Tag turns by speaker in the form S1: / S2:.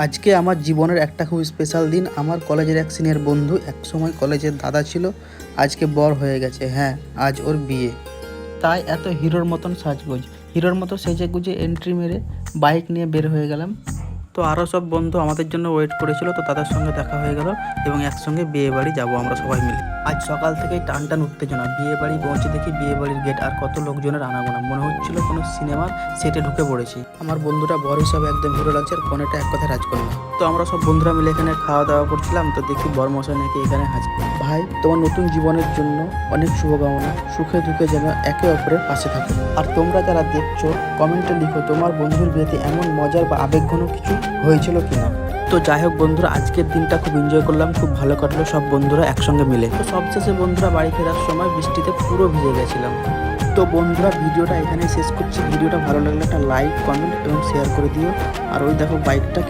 S1: আজকে আমার জীবনের একটা খুব স্পেশাল দিন। আমার কলেজের এক সিনিয়র বন্ধু, একসময় কলেজের দাদা ছিল, আজকে বর হয়ে গেছে। হ্যাঁ, আজ ওর বিয়ে। তাই এত হিরোর মতন সাজগোজ, হিরোর মতো সেজে গুজে এন্ট্রি মেরে বাইক নিয়ে বের হয়ে গেলাম। তো আরও সব বন্ধু আমাদের জন্য ওয়েট করেছিল, তো তাদের সঙ্গে দেখা হয়ে গেল এবং একসঙ্গে বিয়ে বাড়ি যাবো আমরা সবাই মিলে। আজ সকাল থেকেই টান টান উত্তেজনা। বিয়ে বাড়ি পৌঁছে দেখি বিয়ে বাড়ির গেট আর কত লোকজনের আনাগোনা, মনে হচ্ছিল কোনো সিনেমার সেটে ঢুকে পড়েছি। আমার বন্ধুরা বর হিসাবে একদম হিরো লাগছে, আর কনেটা এক কথায় রাজকন্যা। তো আমরা সব বন্ধুরা মিলে এখানে খাওয়া দাওয়া করছিলাম, তো দেখি বরমশাই নাকি এখানে হাজির। ভাই, তোমার নতুন জীবনের জন্য অনেক শুভকামনা, সুখে দুঃখে যেন একে অপরের পাশে থাকো। আর তোমরা যারা দেখছো, কমেন্টে লিখো তোমার বন্ধুর বিয়েতে এমন মজার বা আবেগঘন কিছু হয়েছিল কিনা। তো যাই হোক বন্ধুরা, আজকের দিনটা খুব এনজয় করলাম, খুব ভালো কাটলো সব বন্ধুরা একসঙ্গে মিলে। তো সবশেষে বন্ধুরা বাড়ি ফেরার সময় বৃষ্টিতে পুরো ভিজে গেছিলাম। তো বন্ধুরা, ভিডিওটা এখানেই শেষ করছি। ভিডিওটা ভালো লাগলে একটা লাইক, কমেন্ট এবং শেয়ার করে দিও। আর ওই দেখো বাইকটা